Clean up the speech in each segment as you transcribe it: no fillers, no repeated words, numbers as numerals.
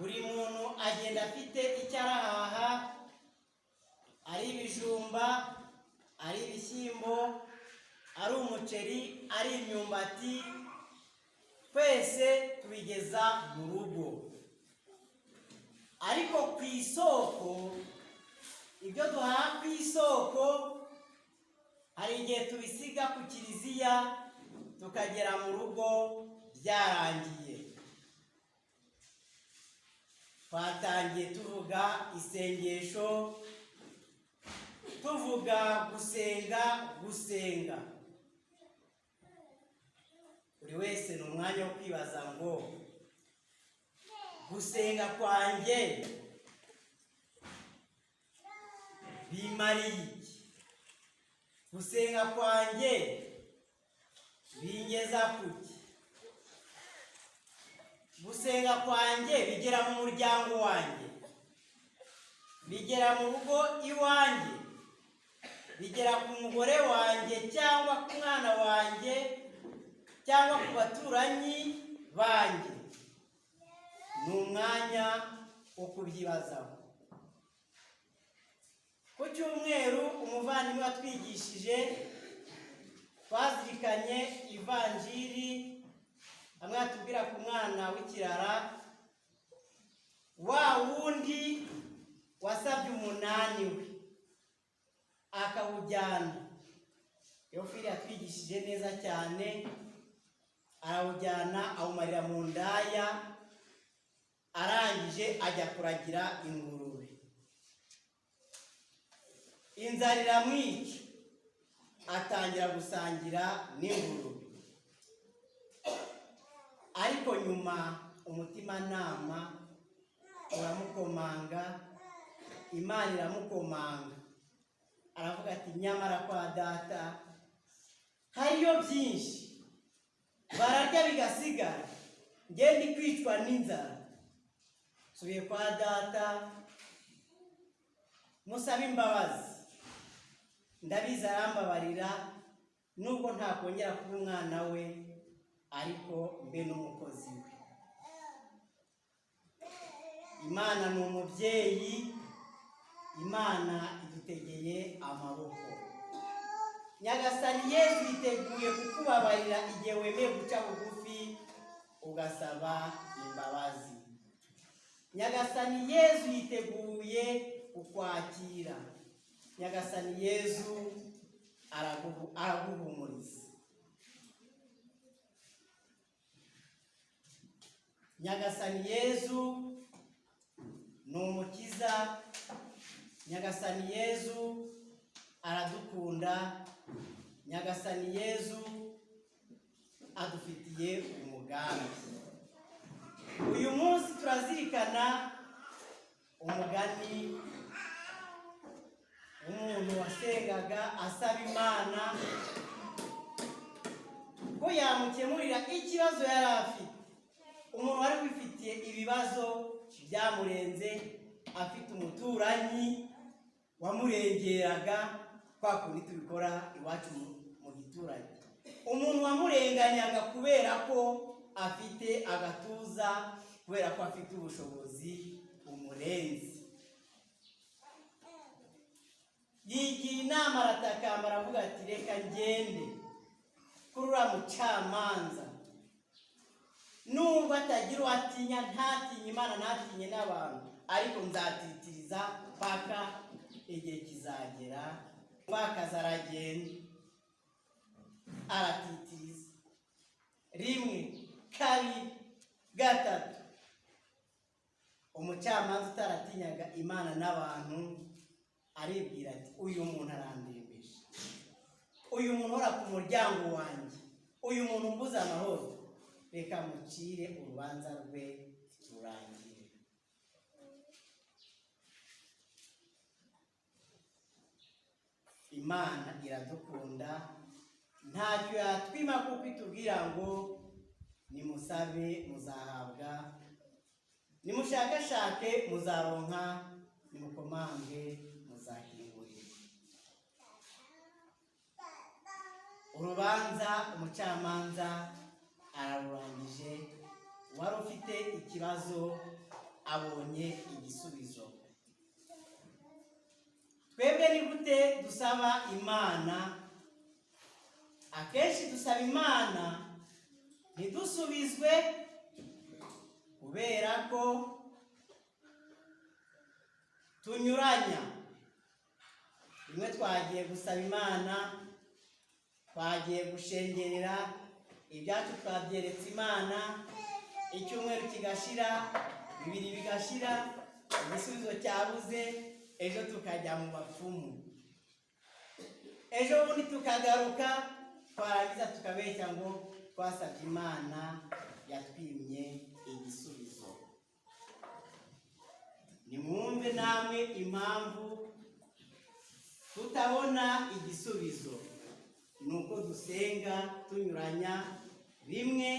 buri muntu agenda afite icyo arahaha, ari ibijumba, ari ibishyimbo, ari umuceri, ari imyumbati, twese tubigeza mu rugo. Ariko ku isoko, ibyo duhaha ku isoko hari igihe tubisiga ku kiliziya tukagera mu rugo byarangiye. Twatangiye tuvuga isengesho, tuvuga gusenga. Buri wese ni umwanya wo kwibaza ngo gusenga kwanjye bimariye iki? Gusenga kwanjye bingeza kuki? Gusenga kwanjye bigera mu muryango wanjye, bigera mu rugo iwanjye, bigera ku mugore wanjye cyangwa ku mwana wanjye cyangwa ku baturanyi banjye. Ni umwanya wo kubyibazaho. Ku cyumweru umuvandimwe watwigishije twazirikanye ivanjiri, hamwe atubwira ku mwana w'ikirara, wa wundi wasabye umunani we akawujyana. Teofili yatwigishije neza cyane, arawujyana awumarira mu ndaya, arangije ajya kuragira ingurube. Inzara iramwica, atangira gusangira n'ingurube. Ariko nyuma umutimanama uramukomanga, Imana iramukomanga, aravuga ati nyamara kwa data hariyo byinshi, bararya bigasigara, njye ndi kwicwa n'inzara. Subiye kwa data musaba imbabazi, ndabizi arambabarira, nubwo ntakongera kuba umwana we, ariko mbe n'umukozi we. Imana ni umubyeyi, Imana idutegeye amaboko. Nyagasani Yesu yiteguye kukubabarira igihe wemeye guca bugufi ugasaba imbabazi. Nyagasani Yesu yiteguye kukwakira. Nyagasani Yesu araguhumuriza. Nyagasani Yesu ni umukiza. Nyagasani Yesu aradukunda. Nyagasani Yesu adufitiye umugambi. Uyu munsi turazirikana umugani w'umuntu wasengaga asaba Imana ko yamukemurira ikibazo yari afite. Umuntu wari wifitiye ibibazo byamurenze, afite umuturanyi wamurengeraga, kwa kundi tubikora iwacu mu giturage. Umuntu wamurenganyaga kubera ko afite agatuza, kubera ko afite ubushobozi bumurenze. Yigira inama, aratakamba, aravuga ati reka ngende kuri uriya mucamanza, nubwo atagira uwo atinya, ntatinye Imana, ntatinye n'abantu, ariko nzatitiriza paka igihe kizagera. Umupfakazi aragenda, aratitiriza, rimwe, kabiri, gatatu. Umucamanza utaratinyaga Imana n'abantu aribwira ati uyu muntu arandembeje, uyu muntu uhora ku muryango wanjye, uyu muntu mbuza amahoro, reka mucire urubanza rwe rurangire. Imana iradukunda, ntacyo yatwima kuko itubwira ngo nimusabe muzahabwa, nimushakashake muzaronka, nimukomange muzakingurirwa. Urubanza umucamanza ararurangije, wari ufite ikibazo abonye igisubizo. Twebwe ni gute dusaba Imana? Akenshi dusaba Imana ntidusubizwe kubera ko tunyuranya. Rimwe twagiye gusaba Imana, twagiye gushengerera, ibyacu twabyeretse Imana, icyumweru kigashira, bibiri bigashira, igisubizo cyabuze, ejo tukajya mu bapfumu, ejo bundi tukagaruka, twarangiza tukabeshya ngo twasabye Imana yatwimye igisubizo. Nimwumve namwe impamvu tutabona igisubizo. Nuko dusenga tunyuranya, rimwe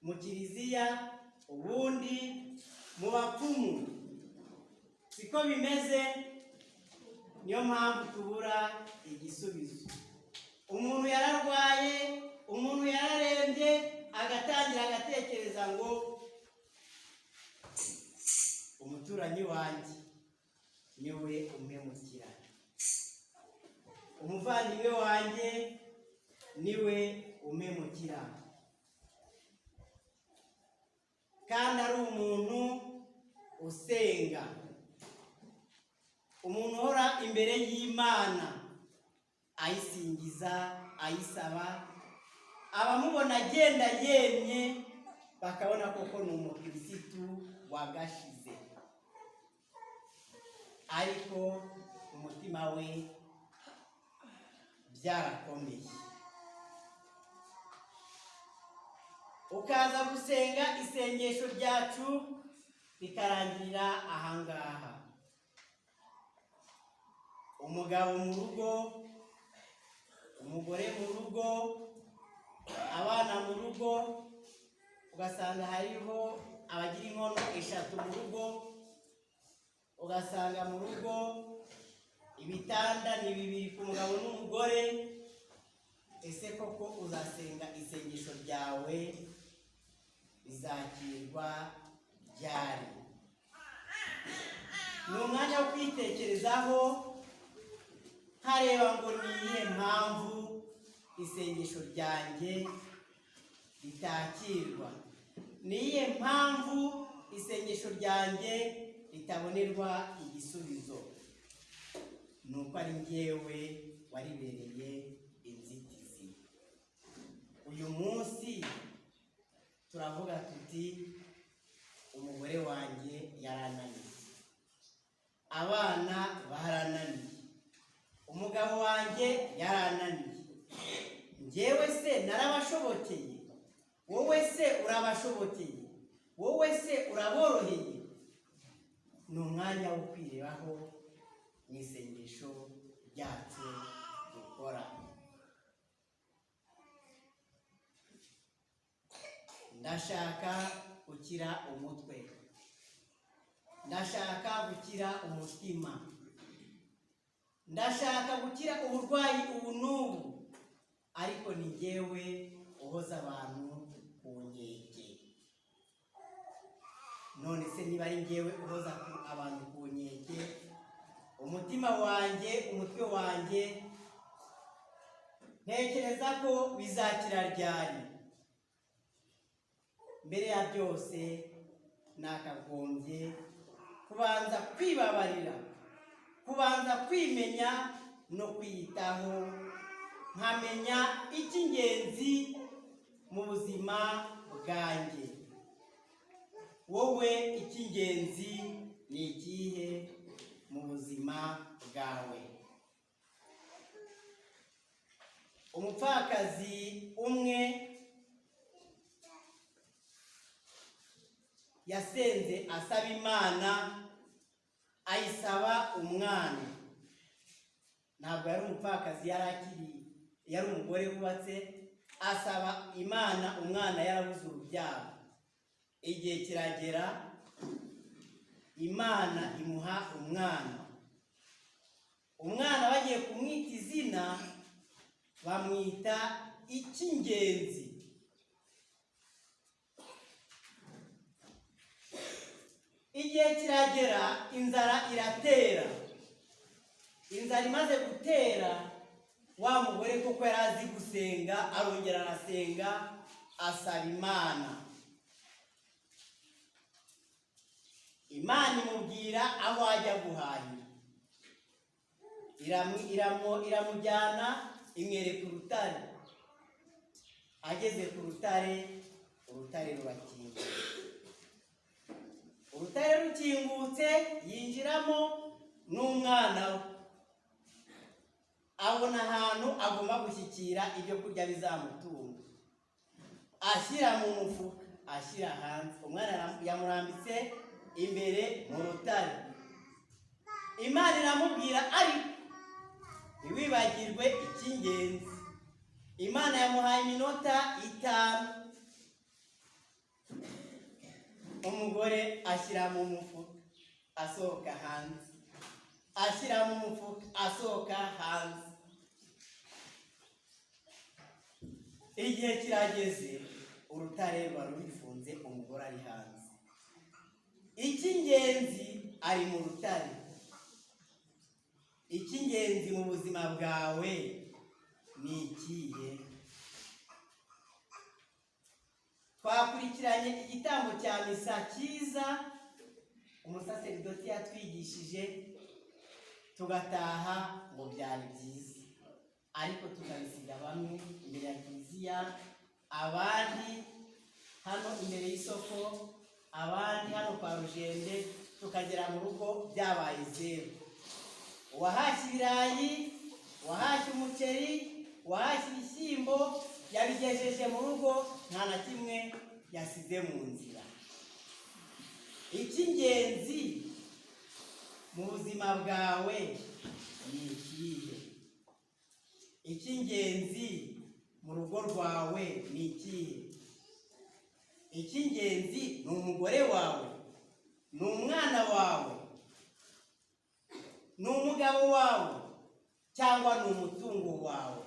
mu kiliziya, ubundi mu bapfumu. Siko bimeze, niyo mpamvu tubura igisubizo. Umuntu yararwaye, umuntu yararembye, agatangira agatekereza ngo umuturanyi wanjye niwe umpemukira, umuvandimwe wanjye niwe umpemukira, kandi ari umuntu usenga, umuntu uhora imbere y'Imana ayisingiza, ayisaba. Abamubona agenda yemye bakabona koko ni umukirisitu wagashize, ariko umutima we byarakomeye. Ukaza gusenga isengesho ryacu rikarangirira ahangaha. Umugabo mu rugo, umugore mu rugo, abana mu rugo, ugasanga hariho abagira inkono eshatu mu rugo, ugasanga mu rugo ibitanda ni bibiri ku mugabo n'umugore. Ese koko uzasenga isengesho ryawe rizakirwa ryari? Ni umwanya wo kwitekerezaho, hareba ngo ni iyihe mpamvu isengesho ryanjye ritakirwa, ni iyihe mpamvu isengesho ryanjye ritabonerwa igisubizo. Nuko ari njyewe waribereye inzitizi. Uyu munsi turavuga tuti umugore wanjye yarananiye, abana barananiye, umugabo wanjye yarananiye, njyewe se narabashobokeye, wowe se urabashobokeye, wowe se uraboroheye? Ni umwanya wo kwirebaho mu isengesho ryacu dukora. Ndashaka gukira umutwe, ndashaka gukira umutima, ndashaka gukira uburwayi ubu n'ubu, ariko ni njyewe uhoza abantu ku nkeke. None se niba ari njyewe uhoza abantu ku nkeke, umutima wanjye, umutwe wanjye, ntekereza ko bizakira ryari? Mbere ya byose nakagombye kubanza kwibabarira, kubanza kwimenya no kwiyitaho, nkamenya icy'ingenzi mu buzima bwanjye. Wowe icy'ingenzi ni ikihe mu buzima bwawe? Umupfakazi umwe yasenze asaba Imana, ayisaba umwana. Ntabwo yari umupfakazi, yari umugore wubatse, asaba Imana umwana yarabuze urubyaro. Igihe kiragera, Imana imuha umwana. Umwana bagiye kumwita izina, bamwita icy'ingenzi. igihe kiragera inzara iratera. Inzara imaze gutera, wa mugore kuko yari azi gusenga arongera arasenga asaba Imana. Imana imubwira aho ajya guhahira. Iramujyana imwereka urutare. Ageze ku rutare, urutare rurakingutse. Urutare rukingutse yinjiramo n'umwana we. Abona ahantu agomba gushyikira ibyo kurya bizamutunga. Ashyira mu mufuka, ashyira hanze. Umwana yamurambitse imbere mu rutare. Imana iramubwira ariko ntiwibagirwe icy'ingenzi. Imana yamuhaye iminota 5. Umugore ashyira mu mufuka asohoka hanze, ashyira mu mufuka asohoka hanze. Igihe kirageze, urutare ruba rufunze, umugore ari hanze. Icy'ingenzi ari mu rutare. Icy'ingenzi mu buzima bwawe ni ikihe? Twakurikiranye igitambo cya misa cyiza umusaseridoti yatwigishije, tugataha ngo byari byiza, ariko tukabisiga bamwe imbere ya kiliziya, abandi hano imbere y'isoko, abandi hano kwa Rugende, tukagera mu rugo byabaye zero. Uwahashye ibirayi, uwahashye umuceri, uwahashye ibishyimbo, yabigejeje mu rugo, nta na kimwe yasize mu nzira. Icy'ingenzi mu buzima bwawe ni ikihe? Icy'ingenzi mu rugo rwawe ni ikihe? Icy'ingenzi ni umugore wawe, ni umwana wawe, ni umugabo wawe, cyangwa ni umutungo wawe?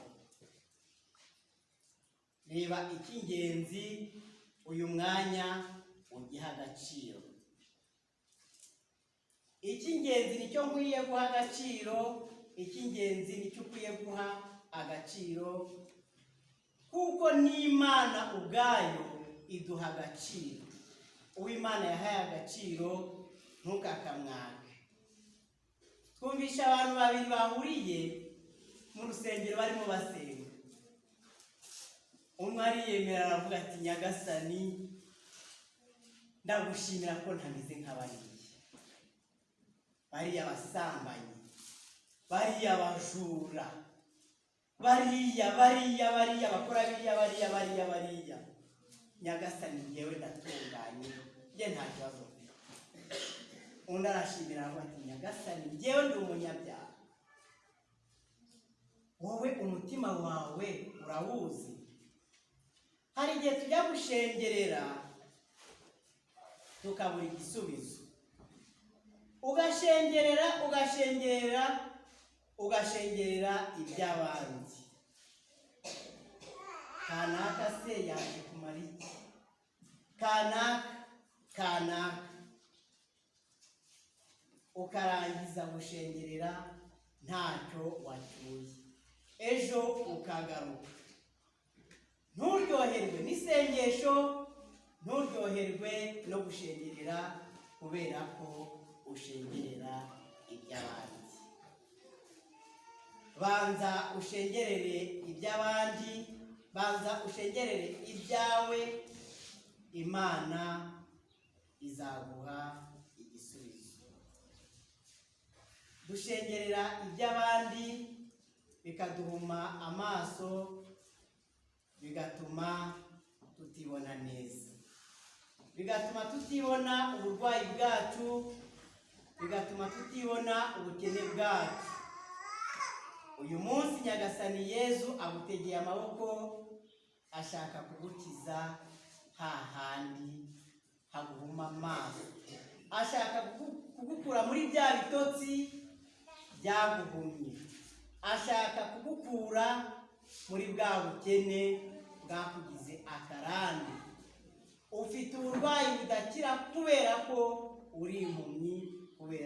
Reba icy'ingenzi uyu mwanya ugiha agaciro. Icy'ingenzi nicyo nkwiye guha agaciro, icy'ingenzi nicyo ukwiye guha agaciro, kuko n'Imana ubwayo iduha agaciro. Uw'Imana yahaye agaciro ntukakamwake. Twumvisha abantu babiri bahuriye mu rusengero barimo basenga. Umwe ariyemera aravuga ati, Nyagasani, ndagushimira ko ntameze nk'abariya. Bariya basambanyi, bariya bajura, bariya bakora bariya. Nyagasani, njyewe ndatunganye, njye nta kibazo mfite. Undi arashimira aravuga ati, Nyagasani, njyewe ndi umunyabyaha. Wowe umutima wawe urawuzi. Hari igihe tujya gushengerera tukabura igisubizo. Ugashengerera iby'abandi. Kanaka se yaje kumara iki? Kanaka. Ukarangiza gushengerera ntacyo wacyuye. Ejo ukagaruka. Nturyoherwe n'isengesho, nturyoherwe no gushengerera, kubera ko ushengerera iby'abandi. Banza ushengerere iby'abandi, banza ushengerere ibyawe, Imana izaguha igisubizo. Dushengerera iby'abandi bikaduhuma amaso, bigatuma tutibona neza, bigatuma tutibona uburwayi bwacu, bigatuma tutibona ubukene bwacu. Uyu munsi Nyagasani Yezu agutegeye amaboko, ashaka kugukiza hahandi haguhuma amaso. Ashaka kugukura muri bya bitotsi byaguhumye. Ashaka kugukura muri bwa bukene bwakugize akarande. ufite uburwayi budakira kubera ko uri impumyi kubera